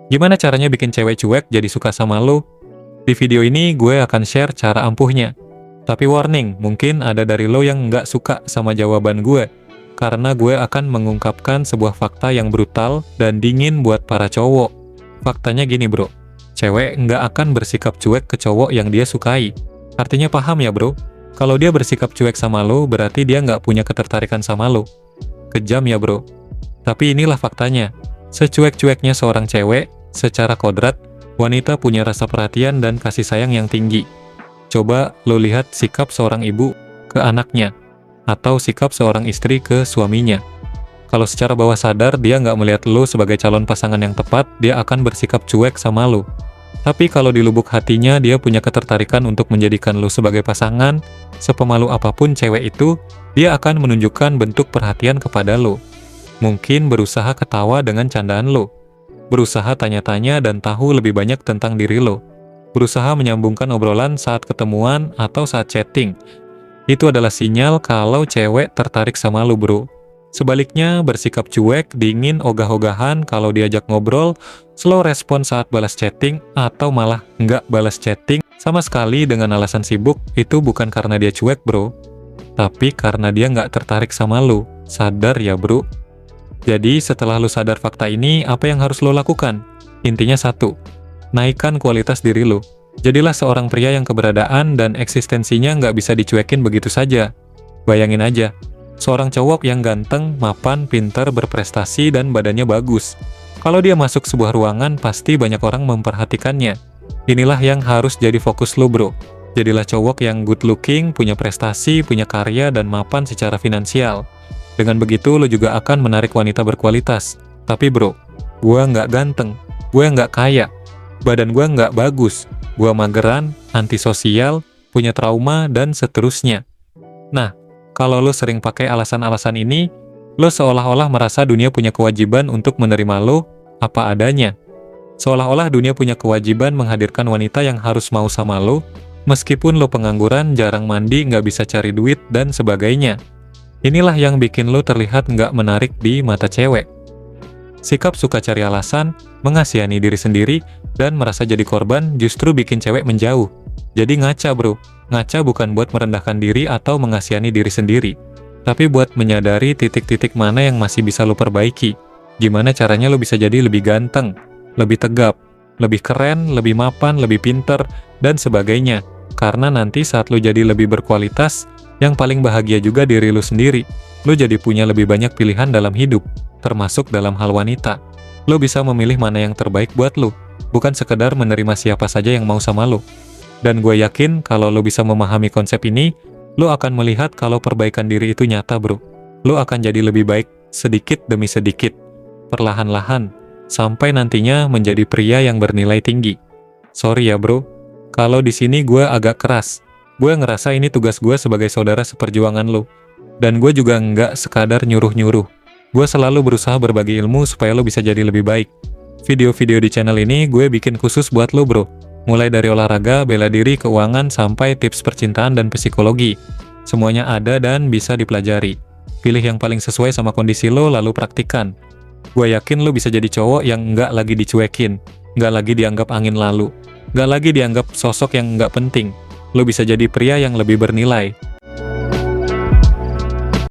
Gimana caranya bikin cewek cuek jadi suka sama lo? Di video ini gue akan share cara ampuhnya. Tapi warning, mungkin ada dari lo yang nggak suka sama jawaban gue. Karena gue akan mengungkapkan sebuah fakta yang brutal dan dingin buat para cowok. Faktanya gini bro, cewek nggak akan bersikap cuek ke cowok yang dia sukai. Artinya paham ya bro? Kalau dia bersikap cuek sama lo, berarti dia nggak punya ketertarikan sama lo. Kejam ya bro. Tapi inilah faktanya. Secuek-cueknya seorang cewek, secara kodrat, wanita punya rasa perhatian dan kasih sayang yang tinggi. Coba lo lihat sikap seorang ibu ke anaknya, atau sikap seorang istri ke suaminya. Kalau secara bawah sadar dia nggak melihat lo sebagai calon pasangan yang tepat, dia akan bersikap cuek sama lo. Tapi kalau di lubuk hatinya dia punya ketertarikan untuk menjadikan lo sebagai pasangan, sepemalu apapun cewek itu, dia akan menunjukkan bentuk perhatian kepada lo. Mungkin berusaha ketawa dengan candaan lo, berusaha tanya-tanya dan tahu lebih banyak tentang diri lo, berusaha menyambungkan obrolan saat ketemuan atau saat chatting. Itu adalah sinyal kalau cewek tertarik sama lo bro. Sebaliknya, bersikap cuek, dingin, ogah-ogahan kalau diajak ngobrol, slow respon saat balas chatting, atau malah nggak balas chatting sama sekali dengan alasan sibuk, itu bukan karena dia cuek bro, tapi karena dia nggak tertarik sama lo. Sadar ya bro. Jadi setelah lo sadar fakta ini, apa yang harus lo lakukan? Intinya satu, naikkan kualitas diri lo. Jadilah seorang pria yang keberadaan dan eksistensinya nggak bisa dicuekin begitu saja. Bayangin aja, seorang cowok yang ganteng, mapan, pintar, berprestasi, dan badannya bagus. Kalau dia masuk sebuah ruangan, pasti banyak orang memperhatikannya. Inilah yang harus jadi fokus lo bro. Jadilah cowok yang good looking, punya prestasi, punya karya, dan mapan secara finansial. Dengan begitu, lo juga akan menarik wanita berkualitas. Tapi bro, gua nggak ganteng, gua nggak kaya, badan gua nggak bagus, gua mageran, antisosial, punya trauma, dan seterusnya. Nah, kalau lo sering pakai alasan-alasan ini, lo seolah-olah merasa dunia punya kewajiban untuk menerima lo apa adanya. Seolah-olah dunia punya kewajiban menghadirkan wanita yang harus mau sama lo, meskipun lo pengangguran, jarang mandi, nggak bisa cari duit, dan sebagainya. Inilah yang bikin lo terlihat nggak menarik di mata cewek. Sikap suka cari alasan, mengasihani diri sendiri, dan merasa jadi korban justru bikin cewek menjauh. Jadi ngaca bro, ngaca bukan buat merendahkan diri atau mengasihani diri sendiri, tapi buat menyadari titik-titik mana yang masih bisa lo perbaiki. Gimana caranya lo bisa jadi lebih ganteng, lebih tegap, lebih keren, lebih mapan, lebih pinter, dan sebagainya. Karena nanti saat lo jadi lebih berkualitas, yang paling bahagia juga diri lo sendiri. Lo jadi punya lebih banyak pilihan dalam hidup, termasuk dalam hal wanita. Lo bisa memilih mana yang terbaik buat lo, bukan sekedar menerima siapa saja yang mau sama lo. Dan gue yakin kalau lo bisa memahami konsep ini, lo akan melihat kalau perbaikan diri itu nyata bro. Lo akan jadi lebih baik sedikit demi sedikit, perlahan-lahan, sampai nantinya menjadi pria yang bernilai tinggi. Sorry ya bro, kalau di sini gue agak keras. Gue ngerasa ini tugas gue sebagai saudara seperjuangan lo. Dan gue juga nggak sekadar nyuruh-nyuruh. Gue selalu berusaha berbagi ilmu supaya lo bisa jadi lebih baik. Video-video di channel ini gue bikin khusus buat lo bro. Mulai dari olahraga, bela diri, keuangan, sampai tips percintaan dan psikologi. Semuanya ada dan bisa dipelajari. Pilih yang paling sesuai sama kondisi lo lalu praktikkan. Gue yakin lo bisa jadi cowok yang nggak lagi dicuekin, nggak lagi dianggap angin lalu, nggak lagi dianggap sosok yang nggak penting. Lo bisa jadi pria yang lebih bernilai.